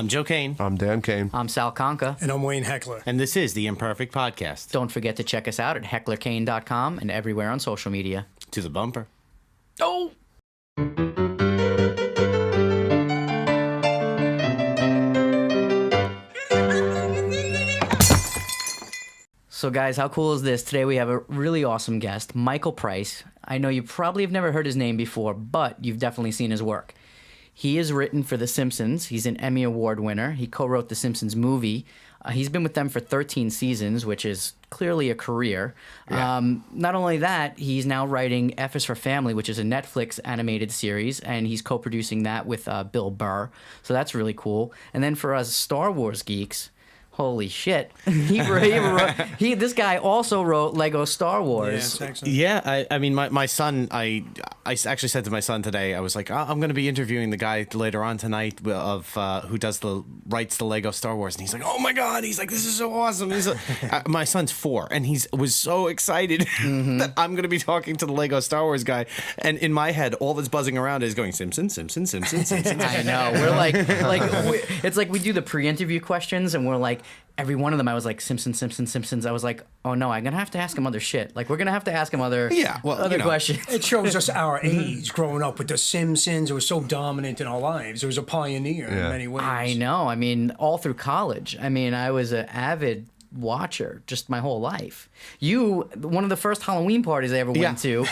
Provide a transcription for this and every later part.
I'm Joe Kane. I'm Dan Kane. I'm Sal Conca. And I'm Wayne Heckler. And this is the Imperfect Podcast. Don't forget to check us out at hecklerkane.com and everywhere on social media. To the bumper. Oh! So guys, how cool is this? Today we have a really awesome guest, Michael Price. I know you probably have never heard his name before, but you've definitely seen his work. He has written for The Simpsons. He's an Emmy Award winner. He co-wrote The Simpsons movie. He's been with them for 13 seasons, which is clearly a career. Yeah. Not only that, he's now writing F is for Family, which is a Netflix animated series, and he's co-producing that with Bill Burr. So that's really cool. And then for us Star Wars geeks, holy shit. This guy also wrote Lego Star Wars. Yeah, I mean, my son, I actually said to my son today, I was like, I'm going to be interviewing the guy later on tonight of who writes the Lego Star Wars. And he's like, oh my God. He's like, this is so awesome. My son's 4, and he was so excited that I'm going to be talking to the Lego Star Wars guy. And in my head, all that's buzzing around is going, Simpsons. I know. We're it's like we do the pre-interview questions, and we're like, every one of them, I was like, Simpsons. I was like, oh no, I'm going to have to ask him other shit. Like, we're going to have to ask him other questions. It shows us our age growing up with The Simpsons. It was so dominant in our lives. It was a pioneer in many ways. I know. I mean, all through college. I mean, I was an avid watcher just my whole life. One of the first Halloween parties I ever went to,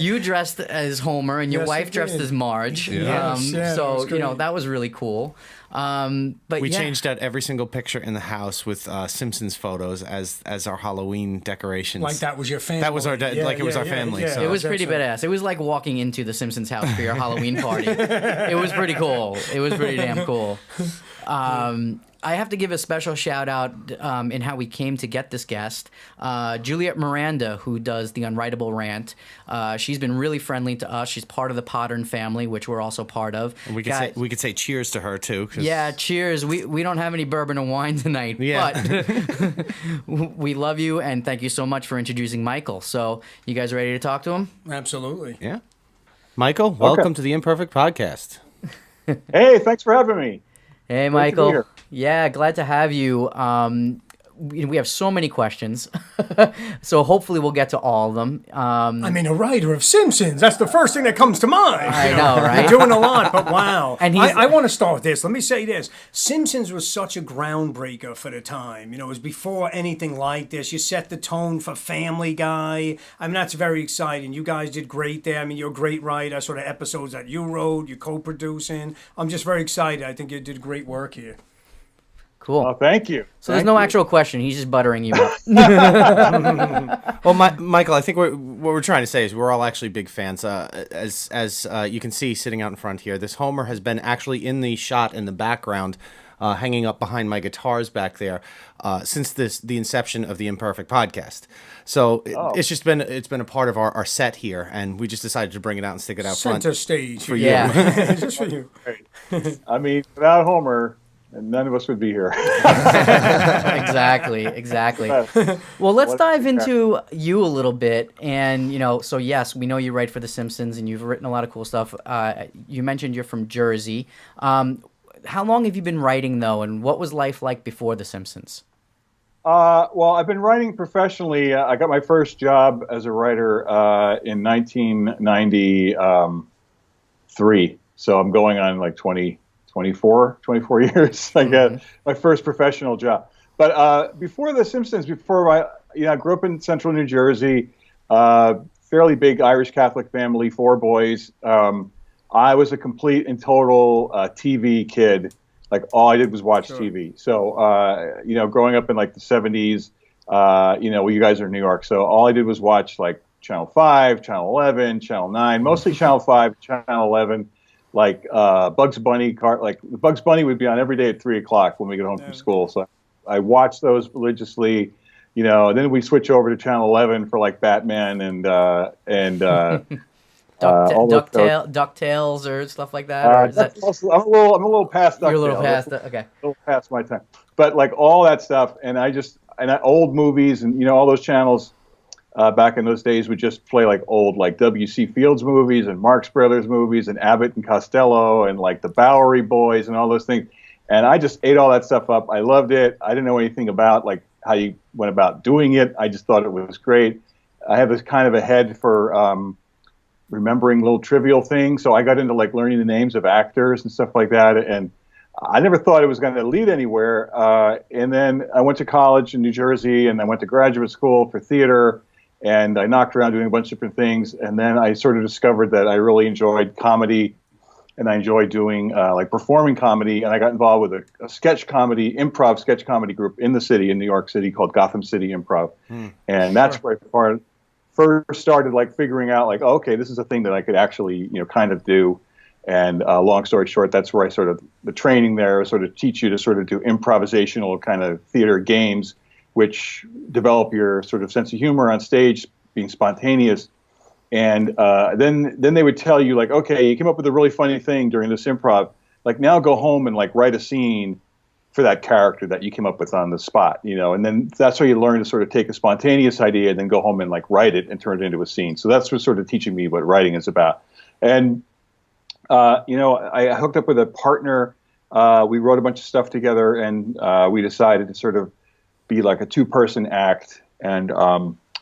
you dressed as Homer and your wife dressed as Marge. So, that was really cool. But we changed out every single picture in the house with Simpsons photos as our Halloween decorations. Like that was your family. That was our it was our family. Yeah. So. It was pretty badass. It was like walking into the Simpsons house for your Halloween party. It was pretty cool. It was pretty damn cool. I have to give a special shout out in how we came to get this guest. Juliet Miranda, who does the Unwritable Rant. She's been really friendly to us. She's part of the Pottern family, which we're also part of. And we could say cheers to her too. Yeah, cheers. We don't have any bourbon or wine tonight, but we love you and thank you so much for introducing Michael. So you guys ready to talk to him? Absolutely. Yeah. Michael, welcome to the Imperfect Podcast. Hey, thanks for having me. Hey, Michael. Yeah, glad to have you. We have so many questions, so hopefully we'll get to all of them. I mean, a writer of Simpsons, that's the first thing that comes to mind. I know, right? You're doing a lot, but wow. And I want to start with this. Let me say this. Simpsons was such a groundbreaker for the time. It was before anything like this. You set the tone for Family Guy. I mean, that's very exciting. You guys did great there. I mean, you're a great writer, sort of episodes that you wrote, you co-producing. I'm just very excited. I think you did great work here. Cool. Oh, thank you. So there's no actual question. He's just buttering you up. Well, Michael, I think what we're trying to say is we're all actually big fans. As you can see sitting out in front here, this Homer has been actually in the shot in the background, hanging up behind my guitars back there, since the inception of the Imperfect Podcast. So it's been a part of our set here, and we just decided to bring it out and stick it out front. Center stage for you. Yeah. Just for you. I mean, without Homer, none of us would be here. Exactly. Well, let's dive into you a little bit. And, so yes, we know you write for The Simpsons and you've written a lot of cool stuff. You mentioned you're from Jersey. How long have you been writing, though, and what was life like before The Simpsons? Well, I've been writing professionally. I got my first job as a writer in 1993. So I'm going on like 24 years. I got my first professional job. But before The Simpsons, I grew up in central New Jersey, fairly big Irish Catholic family, 4 boys. I was a complete and total TV kid. Like all I did was watch TV. So, growing up in like the 70s, you guys are in New York. So all I did was watch like Channel 5, Channel 11, Channel 9, mostly Channel 5, Channel 11. Like Bugs Bunny, Bugs Bunny would be on every day at 3:00 when we get home from school. So I watched those religiously, then we switch over to Channel 11 for like Batman and DuckTales or stuff like that. Or is that... I'm a little past DuckTales. You're a little past that. Okay. A little past my time. But like all that stuff, and old movies and all those channels. Back in those days, would just play like old, like W.C. Fields movies and Marx Brothers movies and Abbott and Costello and like the Bowery Boys and all those things. And I just ate all that stuff up. I loved it. I didn't know anything about like how you went about doing it. I just thought it was great. I have this kind of a head for remembering little trivial things. So I got into like learning the names of actors and stuff like that. And I never thought it was going to lead anywhere. And then I went to college in New Jersey, and I went to graduate school for theater, and I knocked around doing a bunch of different things. And then I sort of discovered that I really enjoyed comedy, and I enjoyed doing like performing comedy. And I got involved with a sketch comedy, improv sketch comedy group in the city, in New York City, called Gotham City Improv. And that's where I first started like figuring out like, oh, okay, this is a thing that I could actually, kind of do. And long story short, that's where I sort of, the training there sort of teach you to sort of do improvisational kind of theater games, which develop your sort of sense of humor on stage, being spontaneous. And then they would tell you like, okay, you came up with a really funny thing during this improv, like now go home and like write a scene for that character that you came up with on the spot, and then that's how you learn to sort of take a spontaneous idea and then go home and like write it and turn it into a scene. So that's what's sort of teaching me what writing is about. And I hooked up with a partner. We wrote a bunch of stuff together, and we decided to sort of be like a two-person act. And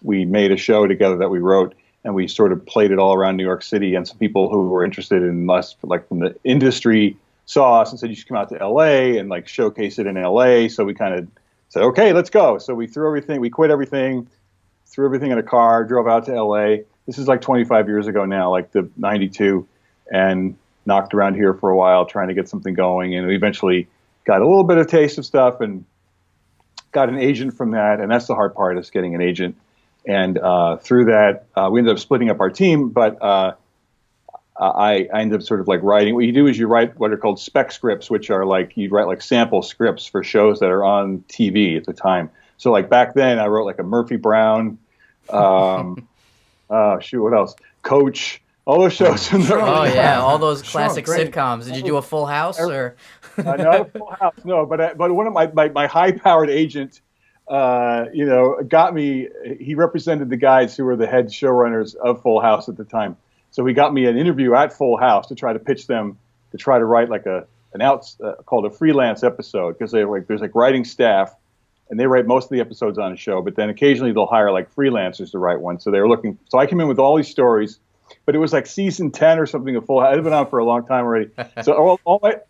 we made a show together that we wrote, and we sort of played it all around New York City. And some people who were interested in us, like from the industry, saw us and said, you should come out to LA and like showcase it in LA. So we kind of said, okay, let's go. So we quit everything, threw everything in a car, drove out to LA. This is like 25 years ago now, like the 92. And knocked around here for a while trying to get something going, and we eventually got a little bit of taste of stuff and got an agent from that, and that's the hard part, is getting an agent. And through that, we ended up splitting up our team, but I ended up sort of like writing. What you do is you write what are called spec scripts, which are like, you'd write like sample scripts for shows that are on TV at the time. So like back then I wrote like a Murphy Brown, what else? Coach, all those shows. Oh yeah, all those classic sitcoms. Did you do a Full House or? Not a Full House, no. But one of my high-powered agent, got me. He represented the guys who were the head showrunners of Full House at the time. So he got me an interview at Full House to try to pitch them to try to write like called a freelance episode, because there's like writing staff, and they write most of the episodes on a show, but then occasionally they'll hire like freelancers to write one. So they were looking. So I came in with all these stories. But it was like season 10 or something of Full House. It had been on for a long time already. So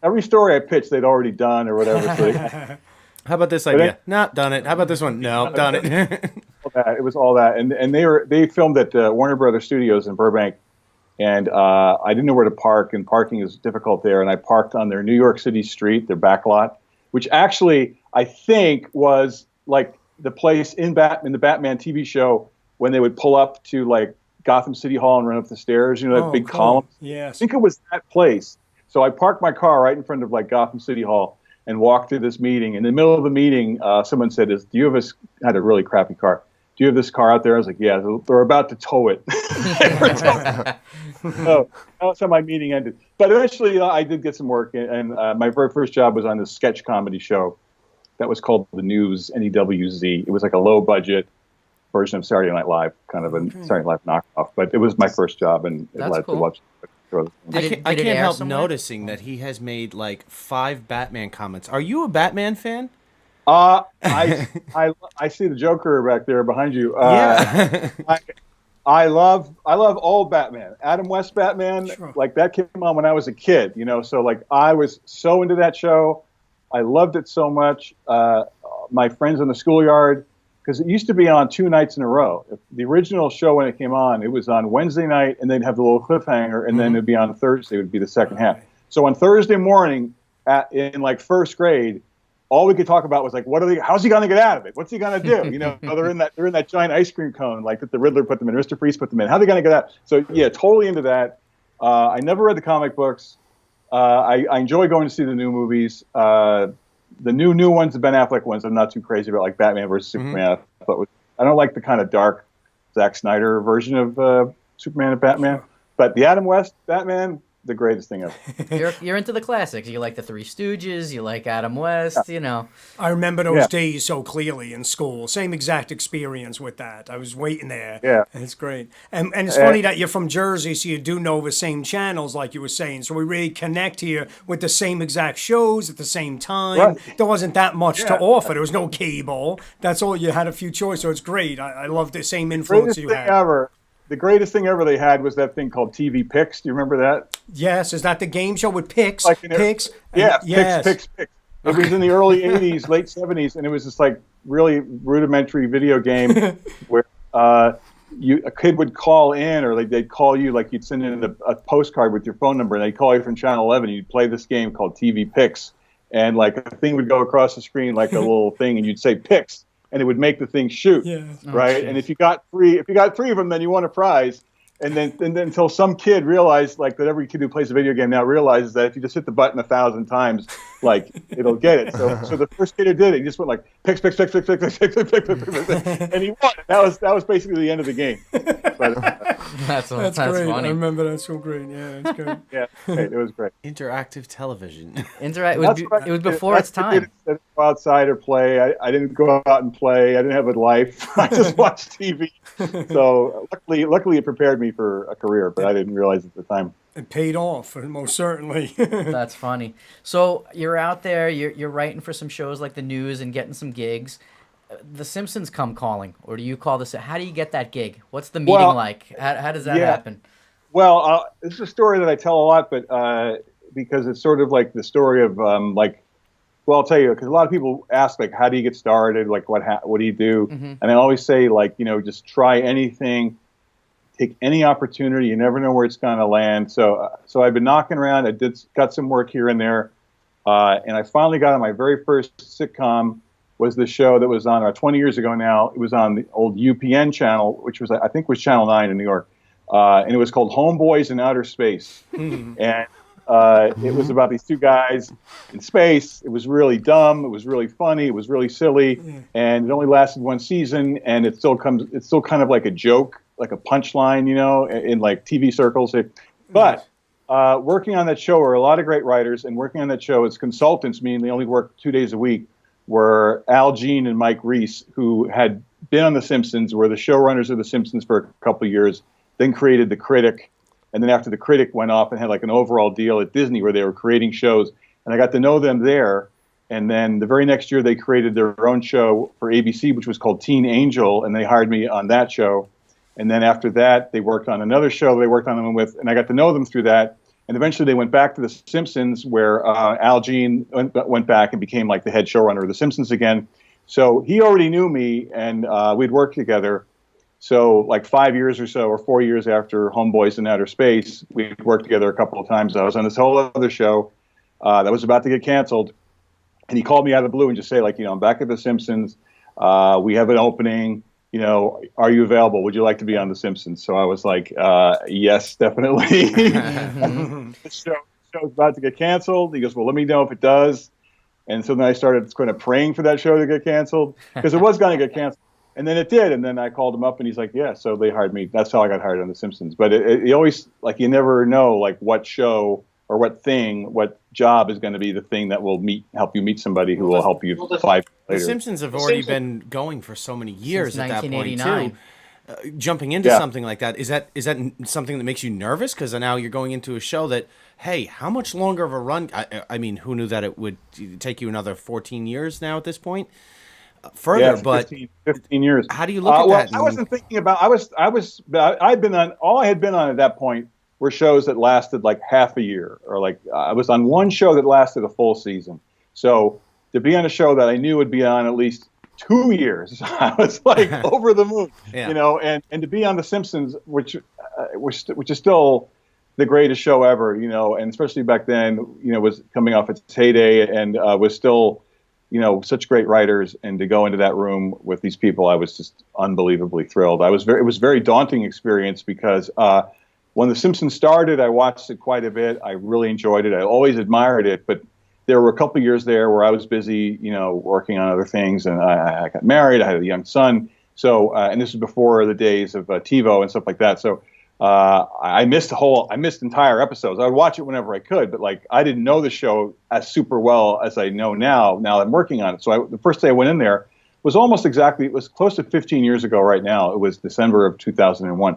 every story I pitched, they'd already done or whatever. So how about this idea? Not done it. How about this one? No, done it. It was all that. And they filmed at Warner Brothers Studios in Burbank. And I didn't know where to park, and parking is difficult there. And I parked on their New York City street, their back lot, which actually I think was like the place in the Batman TV show when they would pull up to like Gotham City Hall and run up the stairs, that big column. Yes. I think it was that place. So I parked my car right in front of like Gotham City Hall and walked to this meeting. In the middle of the meeting, someone said, "Do you have I had a really crappy car. Do you have this car out there?" I was like, "Yeah." They're about to tow it. So that's how my meeting ended. But eventually, I did get some work, and my very first job was on this sketch comedy show that was called The News, NEWZ. It was like a low budget version of Saturday Night Live, kind of a Saturday Night Live knockoff. But it was my first job, and it led to watch. I can't help noticing that he has made like 5 Batman comments. Are you a Batman fan? I see the Joker back there behind you. Yeah. I love old Batman, Adam West Batman. Sure. Like that came on when I was a kid, So like I was so into that show. I loved it so much. My friends in the schoolyard, because it used to be on 2 nights in a row. The original show, when it came on, it was on Wednesday night, and they'd have the little cliffhanger, and then it'd be on Thursday. It would be the second half. So on Thursday morning, in like first grade, all we could talk about was like, how's he gonna get out of it? What's he gonna do? They're in that giant ice cream cone, like that the Riddler put them in, Mr. Freeze put them in. How are they gonna get out? So yeah, totally into that. I never read the comic books. I enjoy going to see the new movies. The new ones, the Ben Affleck ones, I'm not too crazy about, like Batman versus Superman. I don't like the kind of dark Zack Snyder version of Superman and Batman. But the Adam West Batman, the greatest thing ever. You're into the classics. You like the Three Stooges. You like Adam West. You know. I remember those days so clearly in school. Same exact experience with that. I was waiting there. Yeah. And it's great. And it's funny that you're from Jersey, so you do know the same channels, like you were saying. So we really connect here with the same exact shows at the same time. Right. There wasn't that much to offer. There was no cable. That's all. You had a few choices. So it's great. I love the same influence you had. The greatest thing ever they had was that thing called TV Picks. Do you remember that? Yes. Is that the game show with picks? Picks. Yes. Picks. It was in the early 80s, late 70s, and it was this like really rudimentary video game where a kid would call in, or they'd call you, like you'd send in a postcard with your phone number, and they'd call you from Channel 11, and you'd play this game called TV Picks. And like a thing would go across the screen like a little thing, and you'd say Picks. And it would make the thing shoot, right? And if you got three of them, then you won a prize. And then until some kid realized, like, that every kid who plays a video game now realizes that if you just hit the button 1,000 times, like, it'll get it. So the first kid who did it, he just went like picks, and he won. That was basically the end of the game. But, that's great. funny. I remember that's so great. Yeah, that's good. Yeah, it was great. Interactive television. It was before its time. I didn't go outside or play. I didn't go out and play. I didn't have a life. I just watched TV. So luckily it prepared me for a career, but I didn't realize at the time. It paid off, most certainly. That's funny. So you're out there, you're writing for some shows like The News and getting some gigs. The Simpsons come calling, or do you call this? How do you get that gig? What's the meeting like? How does that happen? Well, this is a story that I tell a lot, but because it's sort of like the story of well, I'll tell you, because a lot of people ask, like, how do you get started? Like, what do you do? Mm-hmm. And I always say, like, just try anything, take any opportunity. You never know where it's going to land. So I've been knocking around. I got some work here and there, and I finally got on my very first sitcom. Was the show that was on 20 years ago now. It was on the old UPN channel, which was, I think, was Channel 9 in New York, and it was called Homeboys in Outer Space, and it was about these two guys in space. It was really dumb. It was really funny. It was really silly, and it only lasted one season. And it's still kind of like a joke, like a punchline, in like TV circles. But working on that show were a lot of great writers, and working on that show as consultants, meaning they only worked 2 days a week, were Al Jean and Mike Reese, who had been on The Simpsons, were the showrunners of The Simpsons for a couple of years, then created The Critic. And then after The Critic went off and had like an overall deal at Disney where they were creating shows. And I got to know them there. And then the very next year they created their own show for ABC, which was called Teen Angel. And they hired me on that show. And then after that, they worked on another show they worked on them with. And I got to know them through that. And eventually they went back to The Simpsons, where Al Jean went back and became like the head showrunner of The Simpsons again. So he already knew me, and we'd worked together. So like 5 years or so, or 4 years after Homeboys in Outer Space, we worked together a couple of times. I was on this whole other show that was about to get canceled. And he called me out of the blue and just say, like, I'm back at The Simpsons. We have an opening. Are you available? Would you like to be on The Simpsons? So I was like, yes, definitely. The show's about to get canceled. He goes, well, let me know if it does. And so then I started kind of praying for that show to get canceled, because it was going to get canceled. And then it did. And then I called him up and he's like, yeah, so they hired me. That's how I got hired on The Simpsons. But it always, like, you never know, like, what show or what job is going to be the thing that will help you meet somebody who will help you 5 years later. The Simpsons have already been going for so many years at that point too. Jumping into something like that, is that something that makes you nervous? Because now you're going into a show that, hey, how much longer of a run? I mean, who knew that it would take you another 14 years now at this point? Further, but 15 years. How do you look at that? I wasn't thinking about. I'd been on. All I had been on at that point were shows that lasted like half a year, or like I was on one show that lasted a full season. So to be on a show that I knew would be on at least 2 years, I was like over the moon, and to be on The Simpsons, which is still the greatest show ever, and especially back then, was coming off its heyday and was still, such great writers, and to go into that room with these people, I was just unbelievably thrilled. It was a very daunting experience, because when The Simpsons started, I watched it quite a bit. I really enjoyed it. I always admired it, but there were a couple of years there where I was busy, working on other things, and I got married. I had a young son. So, and this was before the days of TiVo and stuff like that. So I missed entire episodes. I would watch it whenever I could, but like I didn't know the show as super well as I know now. Now I'm working on it. So the first day I went in there was it was close to 15 years ago right now. It was December of 2001.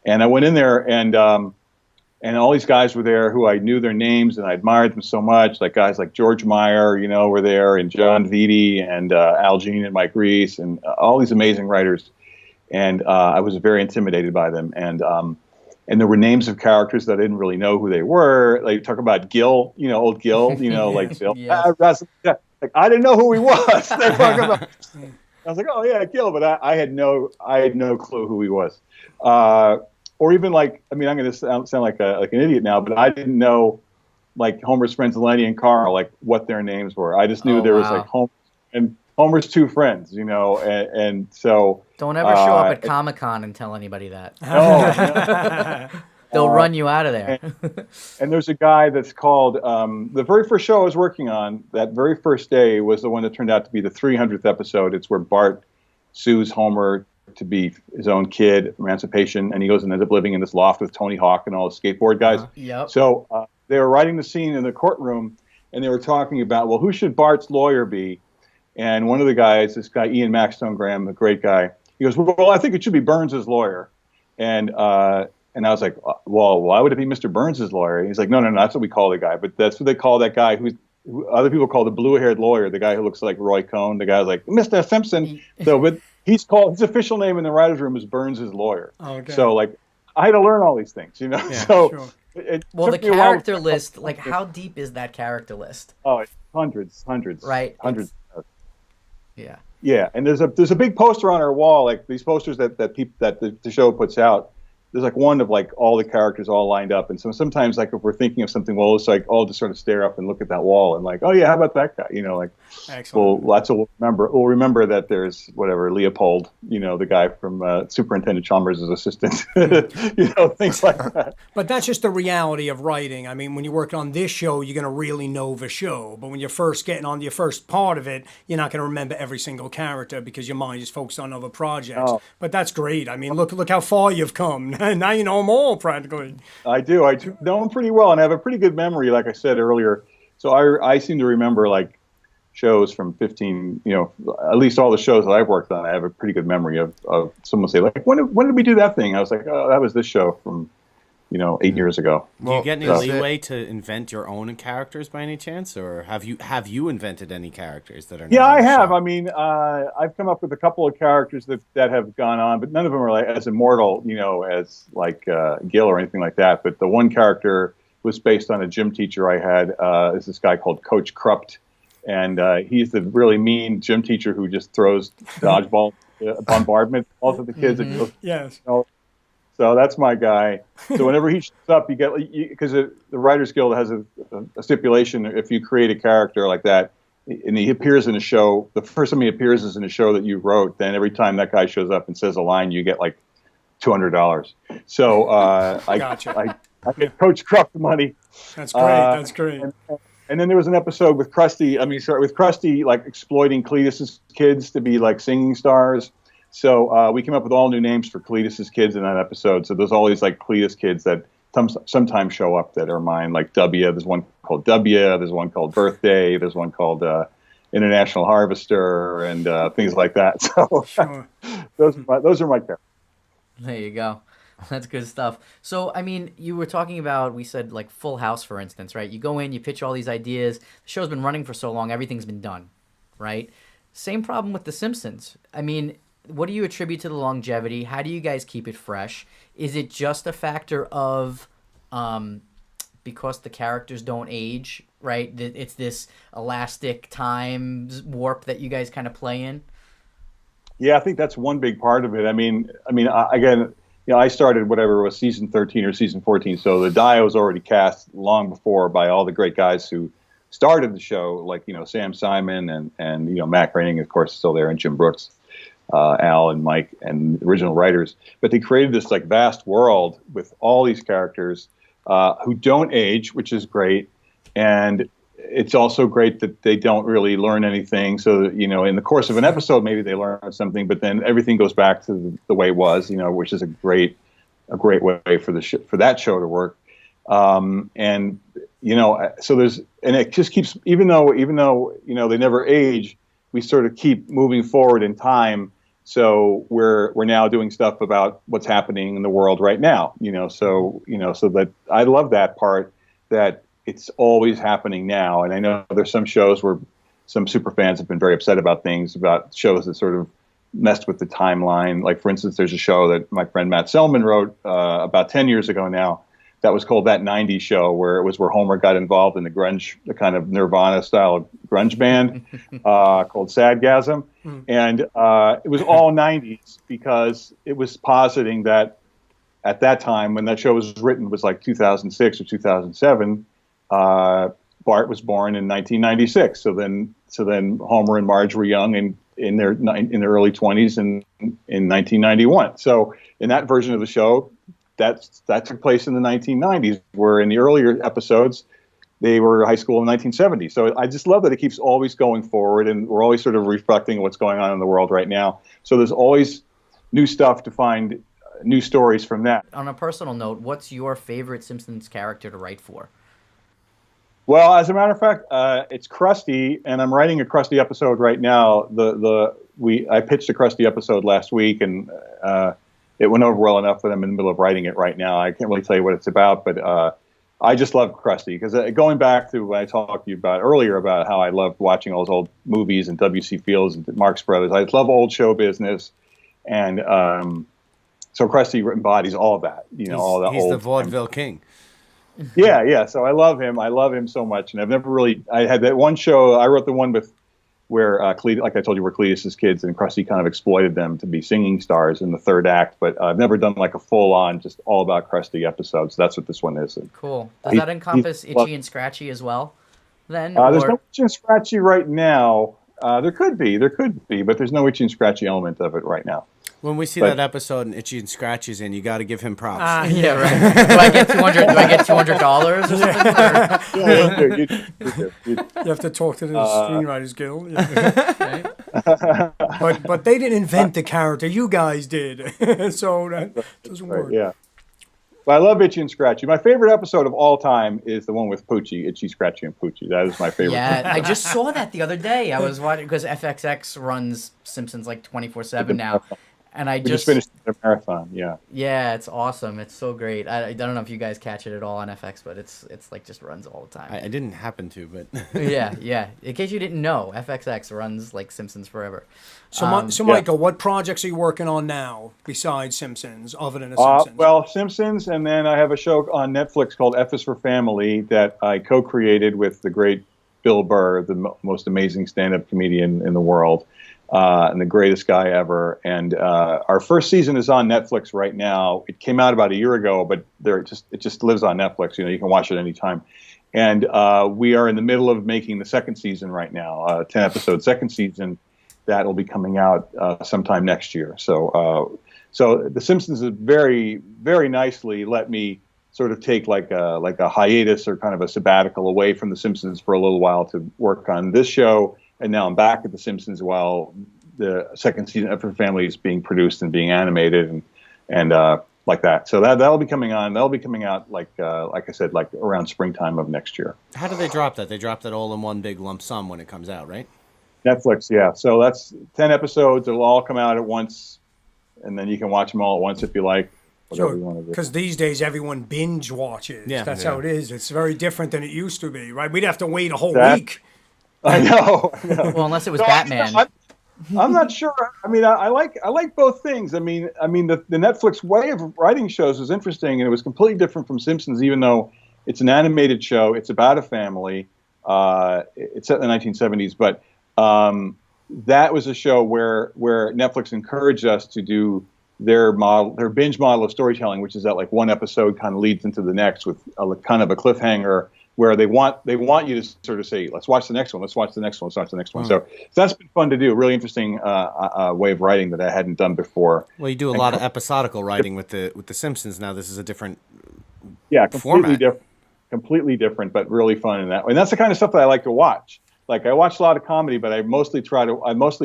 And I went in there and all these guys were there who I knew their names and I admired them so much. Like guys like George Meyer, were there, and John Vitti and Al Jean and Mike Reese and all these amazing writers. And I was very intimidated by them. And there were names of characters that I didn't really know who they were. Like talk about Gil, old Gil, like Bill. Yes. Like I didn't know who he was. They're talking about. I was like, oh yeah, Gil, but I had no clue who he was. Or even like, I'm going to sound like an idiot now, but I didn't know like Homer's friends Lenny and Carl, like what their names were. I just knew there was like Homer and Homer's two friends, and so. Don't ever show up at Comic-Con and tell anybody that. No. They'll run you out of there. And there's a guy that's called, the very first show I was working on, that very first day was the one that turned out to be the 300th episode. It's where Bart sues Homer to be his own kid, Emancipation, and he goes and ends up living in this loft with Tony Hawk and all the skateboard guys. Yep. So they were writing the scene in the courtroom, and they were talking about, well, who should Bart's lawyer be? And one of the guys, this guy, Ian Maxstone Graham, a great guy, he goes, well, I think it should be Burns' lawyer. And I was like, well, why would it be Mr. Burns' lawyer? And he's like, no, that's what we call the guy. But that's what they call that guy who other people call the blue-haired lawyer, the guy who looks like Roy Cohn. The guy's like, Mr. Simpson. So, but his official name in the writer's room is Burns' lawyer. Okay. So, like, I had to learn all these things, Yeah, so, sure. Well, the character list, like, how deep is that character list? Oh, it's hundreds. Right. Hundreds. Yeah. Yeah, and there's a big poster on our wall, like these posters that the show puts out. There's like one of like all the characters all lined up, and so sometimes like if we're thinking of something, well, it's like all just sort of stare up and look at that wall and like, oh yeah, how about that guy? Like, excellent. Well, that's what we'll remember. We'll remember that there's whatever Leopold, the guy from Superintendent Chalmers' assistant, things like that. But that's just the reality of writing. I mean, when you're working on this show, you're going to really know the show. But when you're first getting on your first part of it, you're not going to remember every single character because your mind is focused on other projects. Oh. But that's great. I mean, look how far you've come. Now you know them all practically. I do know them pretty well, and I have a pretty good memory, like I said earlier. So I seem to remember like shows from 15, at least all the shows that I've worked on. I have a pretty good memory of someone say like, when did we do that thing? I was like, oh, that was this show from 8 years ago. Do you get any leeway to invent your own characters by any chance, or have you invented any characters that are? Yeah, I have. Show? I mean, I've come up with a couple of characters that have gone on, but none of them are like as immortal, as like Gil or anything like that. But the one character was based on a gym teacher I had. Is this guy called Coach Krupt, and he's the really mean gym teacher who just throws dodgeball bombardment balls at the kids. Mm-hmm. Yes. So that's my guy. So whenever he shows up, you get, because the Writers Guild has a stipulation. If you create a character like that, and he appears in a show, the first time he appears is in a show that you wrote, then every time that guy shows up and says a line, you get like $200. So I get Coach Krupp the money. That's great. That's great. And then there was an episode with Krusty. With Krusty like exploiting Cletus's kids to be like singing stars. So we came up with all new names for Cletus's kids in that episode. So there's all these like Cletus kids that sometimes show up that are mine, like W. There's one called W. There's one called Birthday. There's one called International Harvester and things like that. So sure. those are my characters. There you go. That's good stuff. So, I mean, you were talking about, we said like Full House, for instance, right? You go in, you pitch all these ideas. The show's been running for so long, everything's been done, right? Same problem with The Simpsons. I mean, what do you attribute to the longevity? How do you guys keep it fresh? Is it just a factor of because the characters don't age, right? It's this elastic time warp that you guys kind of play in? Yeah, I think that's one big part of it. I mean, again, I started whatever it was season 13 or season 14, so the die was already cast long before by all the great guys who started the show, like Sam Simon and Matt Groening, of course, is still there, and Jim Brooks. Al and Mike and the original writers, but they created this like vast world with all these characters who don't age, which is great, and it's also great that they don't really learn anything. So in the course of an episode, maybe they learn something, but then everything goes back to the way it was, which is a great a great way for for that show to work. And so and it just keeps, even though they never age, we sort of keep moving forward in time. So we're now doing stuff about what's happening in the world right now. So that I love that part, that it's always happening now. And I know there's some shows where some super fans have been very upset about shows that sort of messed with the timeline. Like, for instance, there's a show that my friend Matt Selman wrote about 10 years ago now, that was called That 90s Show, where Homer got involved in the kind of Nirvana style grunge band called Sadgasm. And it was all 90s, because it was positing that at that time, when that show was written, was like 2006 or 2007, Bart was born in 1996. So then Homer and Marge were young and in their early 20s in 1991. So in that version of the show, that took place in the 1990s, where in the earlier episodes, they were high school in the 1970s. So I just love that it keeps always going forward, and we're always sort of reflecting what's going on in the world right now. So there's always new stuff to find, new stories from that. On a personal note, what's your favorite Simpsons character to write for? Well, as a matter of fact, it's Krusty, and I'm writing a Krusty episode right now. I pitched a Krusty episode last week, and it went over well enough that I'm in the middle of writing it right now. I can't really tell you what it's about, but I just love Krusty, because going back to what I talked to you about earlier about how I loved watching all those old movies and W.C. Fields and Marx Brothers. I love old show business, and so Krusty embodies all of that. All that. He's the vaudeville king. Yeah. So I love him so much, and I had that one show. I wrote the one where like I told you, where Cletus's kids and Krusty kind of exploited them to be singing stars in the third act. But I've never done like a full-on, just all about Krusty episode. So that's what this one is. Cool. Does that encompass Itchy and Scratchy as well? Then there's no Itchy and Scratchy right now. There could be, but there's no Itchy and Scratchy element of it right now. When we see that episode and Itchy and Scratchy's in, you got to give him props. Yeah, right. Do I get $200 or something? Yeah, you have to talk to the Screenwriters Guild. Yeah. but they didn't invent the character. You guys did. So that doesn't work. Yeah. But I love Itchy and Scratchy. My favorite episode of all time is the one with Poochie, Itchy, Scratchy, and Poochie. That is my favorite. Yeah, I just saw that the other day. I was watching, because FXX runs Simpsons like 24/7 now. And I just finished the marathon. Yeah. Yeah, it's awesome. It's so great. I don't know if you guys catch it at all on FX, but it's like just runs all the time. I didn't happen to, but yeah. In case you didn't know, FXX runs like Simpsons forever. So Michael, what projects are you working on now besides Simpsons, other than the Simpsons? Well, Simpsons, and then I have a show on Netflix called F is for Family that I co-created with the great Bill Burr, the most amazing stand-up comedian in the world. And the greatest guy ever. And our first season is on Netflix right now. It came out about a year ago, but it just lives on Netflix. You can watch it anytime. And we are in the middle of making the second season right now, 10-episode second season that will be coming out sometime next year. So The Simpsons has very, very nicely let me sort of take like a hiatus or kind of a sabbatical away from The Simpsons for a little while to work on this show. And now I'm back at The Simpsons while the second season of F is for Family is being produced and being animated and like that. So that'll be coming on. That'll be coming out like I said, like around springtime of next year. How do they drop that? They drop that all in one big lump sum when it comes out, right? Netflix, yeah. So that's 10 episodes. It'll all come out at once, and then you can watch them all at once if you like. Sure, because these days everyone binge watches. Yeah, that's how it is. It's very different than it used to be, right? We'd have to wait a whole week. I know. Well, unless it was Batman. I'm not sure. I mean, I like both things. I mean, the Netflix way of writing shows was interesting, and it was completely different from Simpsons. Even though it's an animated show, it's about a family. It's set in the 1970s, but that was a show where Netflix encouraged us to do their binge model of storytelling, which is that like one episode kind of leads into the next with kind of a cliffhanger, where they want you to sort of say, let's watch the next one, let's watch the next one, let's watch the next one. So that's been fun to do, a really interesting way of writing that I hadn't done before. Well, you do a lot of episodical writing with the Simpsons now. This is a different completely different, but really fun in that way. And that's the kind of stuff that I like to watch. Like I watch a lot of comedy, but I mostly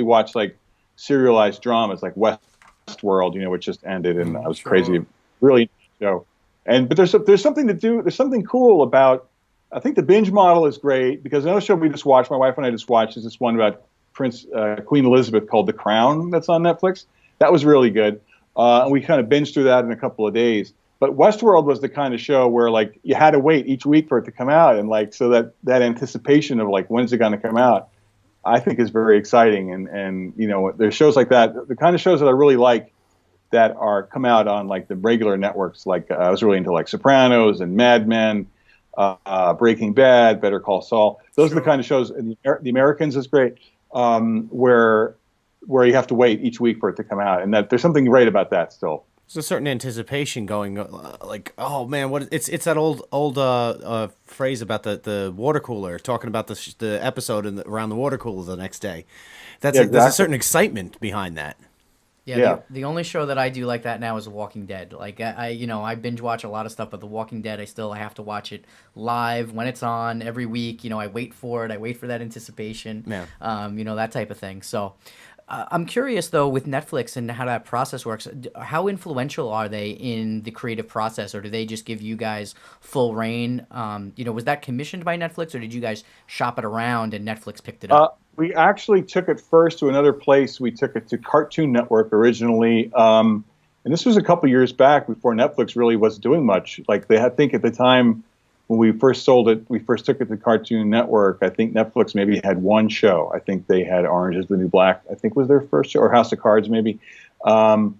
watch like serialized dramas like Westworld, which just ended, and I was crazy really show. But there's something to do. There's something cool about. I think the binge model is great because another show we just watched, my wife and I just watched, is this one about Queen Elizabeth called The Crown that's on Netflix. That was really good. And we kind of binged through that in a couple of days. But Westworld was the kind of show where like you had to wait each week for it to come out, and like so that anticipation of like when's it going to come out, I think is very exciting. And you know, there's shows like that, the kind of shows that I really like that are come out on like the regular networks. Like I was really into like Sopranos and Mad Men. Breaking Bad, Better Call Saul. Those are the kind of shows. And the Americans is great, where you have to wait each week for it to come out, and that there's something great about that still. There's a certain anticipation going, like, oh man, what it's that old phrase about the water cooler, talking about the episode around the water cooler the next day. That's Yeah, exactly. There's a certain excitement behind that. Yeah. The only show that I do like that now is The Walking Dead. Like I binge watch a lot of stuff, but The Walking Dead, I have to watch it live when it's on every week. You know, I wait for it. I wait for that anticipation. Yeah. You know, that type of thing. So I'm curious though with Netflix and how that process works. How influential are they in the creative process, or do they just give you guys full reign? You know, was that commissioned by Netflix, or did you guys shop it around and Netflix picked it up? We actually took it first to another place. We took it to Cartoon Network originally. And this was a couple years back before Netflix really was doing much. Like I think at the time when we first sold it, we first took it to Cartoon Network. I think Netflix maybe had one show. I think they had Orange is the New Black, I think was their first show, or House of Cards maybe. So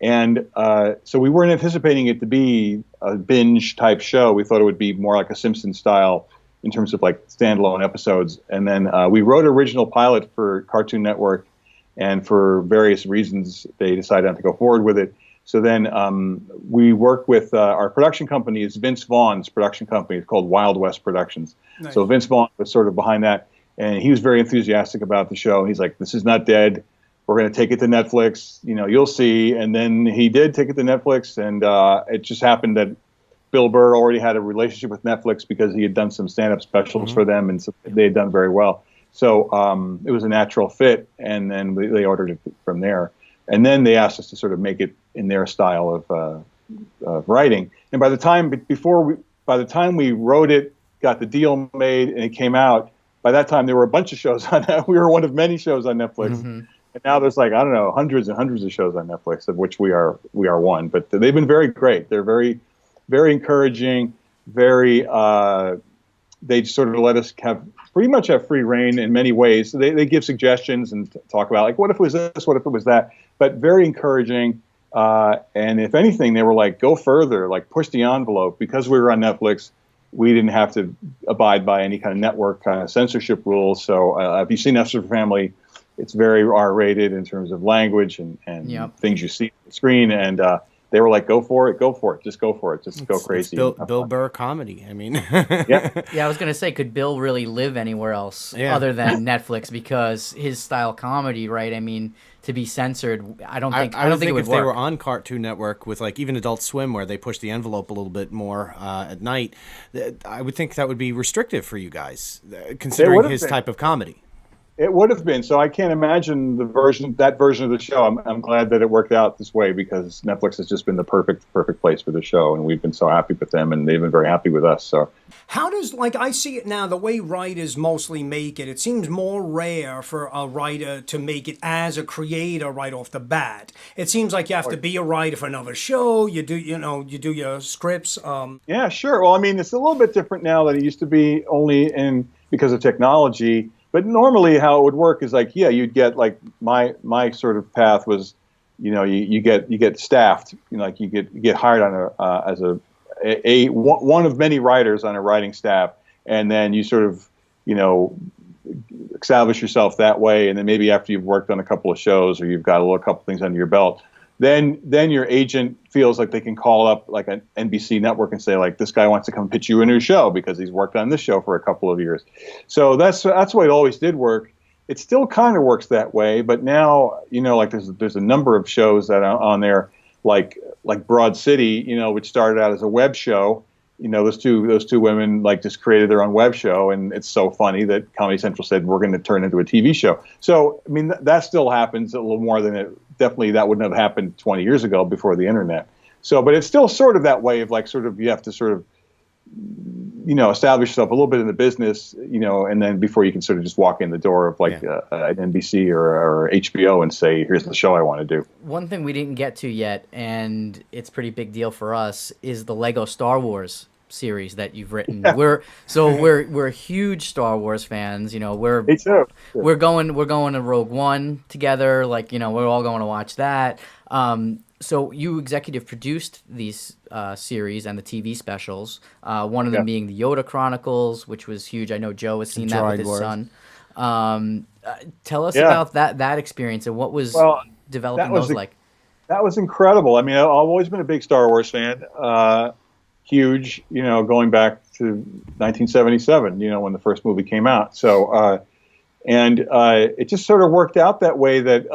we weren't anticipating it to be a binge type show. We thought it would be more like a Simpsons style in terms of like standalone episodes. And then we wrote an original pilot for Cartoon Network, and for various reasons, they decided not to go forward with it. So then we worked with our production company. Is Vince Vaughn's production company. It's called Wild West Productions. Nice. So Vince Vaughn was sort of behind that, and he was very enthusiastic about the show. He's like, "This is not dead. We're going to take it to Netflix. You know, you'll see." And then he did take it to Netflix, and it just happened that Bill Burr already had a relationship with Netflix because he had done some stand-up specials for them, and so they had done very well. So it was a natural fit, and then they ordered it from there. And then they asked us to sort of make it in their style of writing. And by the time we wrote it, got the deal made, and it came out, by that time there were a bunch of shows on that. We were one of many shows on Netflix. Mm-hmm. And now there's like, I don't know, hundreds and hundreds of shows on Netflix, of which we are one. But they've been very great. They're very, very encouraging, very they sort of let us pretty much have free reign in many ways. So they give suggestions and talk about like, what if it was this, what if it was that, but very encouraging. And if anything, they were like, go further, like push the envelope. Because we were on Netflix, we didn't have to abide by any kind of network kind of censorship rules. So if you've seen F for Family, it's very R-rated in terms of language and things you see on the screen. And they were like, go for it, just go for it, go crazy. It's Bill Burr comedy. I mean, yeah, I was gonna say, could Bill really live anywhere else other than Netflix? Because his style comedy, right? I mean, to be censored, I don't think it would if work. They were on Cartoon Network with like even Adult Swim, where they push the envelope a little bit more at night, I would think that would be restrictive for you guys, considering his type of comedy. It would have been. So I can't imagine that version of the show. I'm glad that it worked out this way, because Netflix has just been the perfect place for the show, and we've been so happy with them, and they've been very happy with us. So how does, like, I see it now, the way writers mostly make it seems more rare for a writer to make it as a creator right off the bat. It seems like you have to be a writer for another show. You do your scripts. Yeah, sure. Well, I mean, it's a little bit different now than it used to be, only because of technology. But normally how it would work is like, you'd get like my sort of path was, you get staffed, like you get hired on as one of many writers on a writing staff, and then you sort of, establish yourself that way, and then maybe after you've worked on a couple of shows or you've got a couple things under your belt, then your agent feels like they can call up like an NBC network and say, like, this guy wants to come pitch you a new show because he's worked on this show for a couple of years. So that's the way it always did work. It still kind of works that way, but now, like there's a number of shows that are on there, like Broad City, which started out as a web show. Those two women like just created their own web show, and it's so funny that Comedy Central said we're going to turn it into a TV show. So I mean that still happens a little more than it. Definitely that wouldn't have happened 20 years ago before the internet. So, but it's still sort of that way of like, sort of, you have to sort of, establish yourself a little bit in the business, and then before you can sort of just walk in the door of like an NBC or HBO and say, here's the show I want to do. One thing we didn't get to yet, and it's a pretty big deal for us, is the Lego Star Wars series that you've written. Yeah. We're huge Star Wars fans. Me too. We're going to Rogue One together. Like, we're all going to watch that. So you executive produced these series and the TV specials. One of them being the Yoda Chronicles, which was huge. I know Joe has seen that with his son. Tell us about that experience and what was developing those like. That was incredible. I mean, I've always been a big Star Wars fan. Huge, going back to 1977, when the first movie came out. So, it just sort of worked out that way that,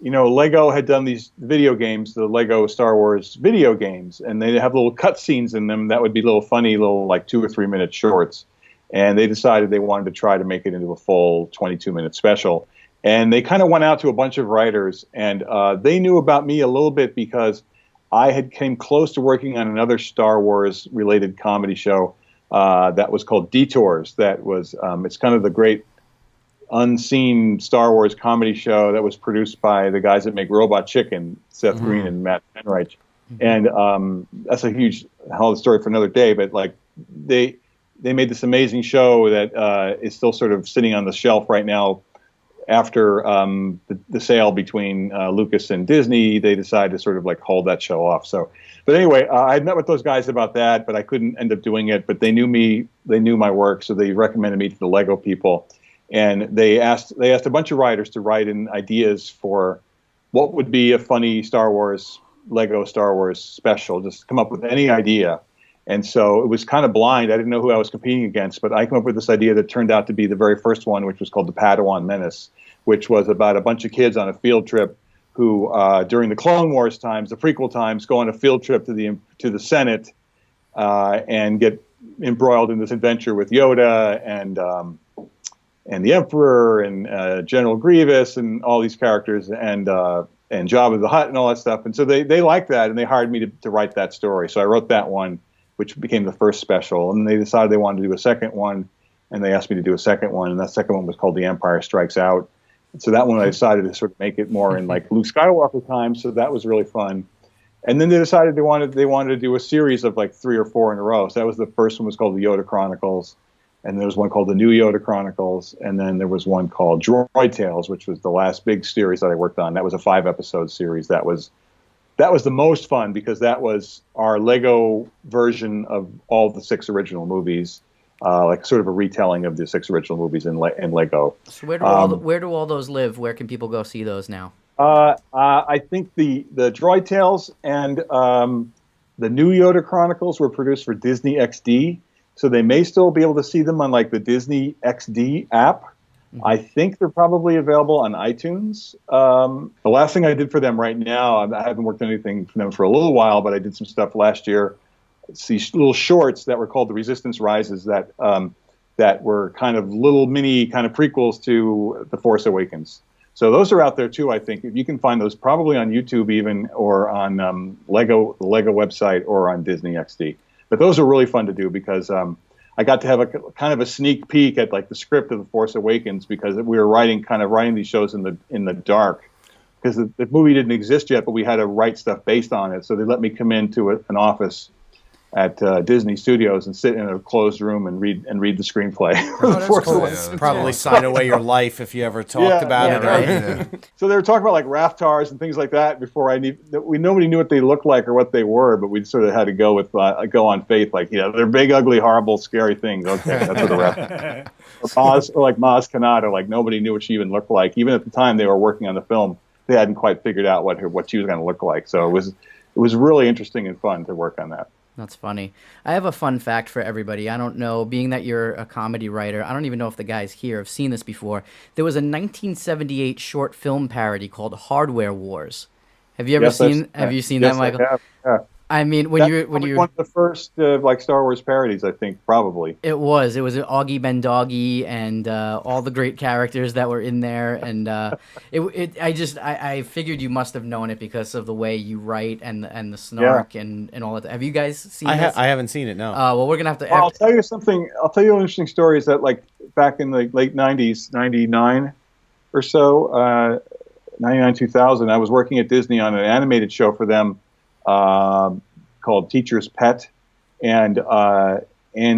Lego had done these video games, the Lego Star Wars video games, and they have little cutscenes in them that would be little funny, like 2 or 3 minute shorts. And they decided they wanted to try to make it into a full 22-minute special. And they kind of went out to a bunch of writers, and they knew about me a little bit because I had came close to working on another Star Wars related comedy show that was called Detours. That was it's kind of the great unseen Star Wars comedy show that was produced by the guys that make Robot Chicken, Seth Green and Matt Penreich. And that's a huge hell of a story for another day. But like they made this amazing show that is still sort of sitting on the shelf right now. After the sale between Lucas and Disney, they decided to sort of like hold that show off. So, but anyway, I met with those guys about that, but I couldn't end up doing it. But they knew me, they knew my work, so they recommended me to the Lego people, and they asked a bunch of writers to write in ideas for what would be a funny Lego Star Wars special. Just come up with any idea. And so it was kind of blind. I didn't know who I was competing against, but I came up with this idea that turned out to be the very first one, which was called the Padawan Menace, which was about a bunch of kids on a field trip who, during the Clone Wars times, the prequel times, go on a field trip to the Senate and get embroiled in this adventure with Yoda and the Emperor and General Grievous and all these characters and Jabba the Hutt and all that stuff. And so they liked that, and they hired me to write that story. So I wrote that one, which became the first special, and they decided they wanted to do a second one, and they asked me to do a second one, and that second one was called The Empire Strikes Out. And so that one I decided to sort of make it more in like Luke Skywalker time, so that was really fun. And then they decided they wanted to do a series of like 3 or 4 in a row. So that was the first one was called the Yoda Chronicles, and there was one called the New Yoda Chronicles, and then there was one called Droid Tales, which was the last big series that I worked on. That was a 5-episode series. That was the most fun because that was our Lego version of all the 6 original movies, like sort of a retelling of the 6 original movies in Lego. So where do all those live? Where can people go see those now? I think the Droid Tales and the New Yoda Chronicles were produced for Disney XD, so they may still be able to see them on like the Disney XD app. I think they're probably available on iTunes. The last thing I did for them right now, I haven't worked on anything for them for a little while, but I did some stuff last year. It's these little shorts that were called The Resistance Rises that were kind of little mini kind of prequels to The Force Awakens. So those are out there too, I think. If you can find those probably on YouTube even, or on the Lego website, or on Disney XD. But those are really fun to do because I got to have a kind of a sneak peek at like the script of The Force Awakens because we were writing these shows in the dark because the movie didn't exist yet, but we had to write stuff based on it. So they let me come into an office at Disney Studios and sit in a closed room and read the screenplay. Probably sign away your life if you ever talked about it. Right? Yeah. So they were talking about like Raftars and things like that before nobody knew what they looked like or what they were, but we sort of had to go on faith, like, they're big, ugly, horrible, scary things. Okay, that's what the Raftars. Or like Maz Kanata, like nobody knew what she even looked like. Even at the time they were working on the film, they hadn't quite figured out what she was going to look like. So it was really interesting and fun to work on that. That's funny. I have a fun fact for everybody. I don't know, being that you're a comedy writer, I don't even know if the guys here have seen this before. There was a 1978 short film parody called Hardware Wars. Have you ever seen that, Michael? I have. Yeah. I mean, when you one of the first like Star Wars parodies, I think probably. It was Augie Ben Doggy and all the great characters that were in there, and I figured you must have known it because of the way you write and the snark and all that. Have you guys seen this? I haven't seen it. No. Well, we're gonna have to. Well, I'll tell you something. I'll tell you an interesting story. Is that like back in the late '90s, '99 or so, '99 2000, I was working at Disney on an animated show for them. Called Teacher's Pet, and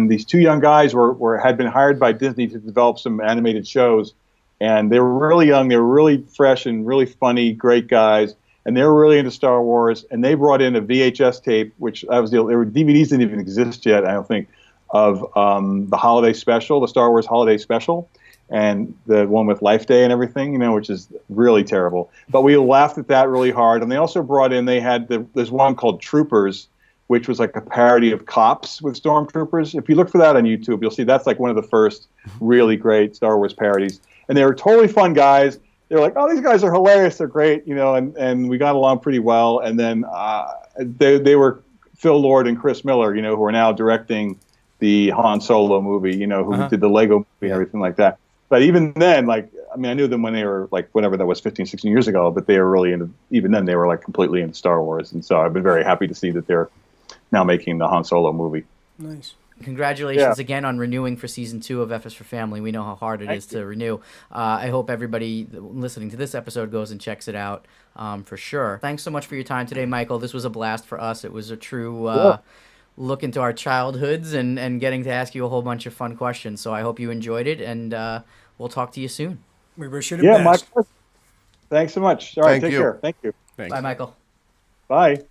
these two young guys had been hired by Disney to develop some animated shows, and they were really young, they were really fresh and really funny, great guys, and they were really into Star Wars, and they brought in a VHS tape, which DVDs didn't even exist yet, I don't think, of the holiday special, the Star Wars holiday special, and the one with Life Day and everything, which is really terrible. But we laughed at that really hard. And they also brought in, there's one called Troopers, which was like a parody of Cops with stormtroopers. If you look for that on YouTube, you'll see that's like one of the first really great Star Wars parodies. And they were totally fun guys. They were like, oh, these guys are hilarious. They're great, and we got along pretty well. And then they were Phil Lord and Chris Miller, who are now directing the Han Solo movie, who did the Lego movie and everything like that. But even then, I knew them when they were whatever that was, 15, 16 years ago, but they were really even then they were completely into Star Wars. And so I've been very happy to see that they're now making the Han Solo movie. Nice. Congratulations again on renewing for season 2 of F is for Family. We know how hard it is to renew. I hope everybody listening to this episode goes and checks it out for sure. Thanks so much for your time today, Michael. This was a blast for us. It was a true look into our childhoods and getting to ask you a whole bunch of fun questions. So I hope you enjoyed it, and we'll talk to you soon. We wish you the best. My pleasure. Thanks so much. All right, take care. Thank you. Thanks. Bye, Michael. Bye.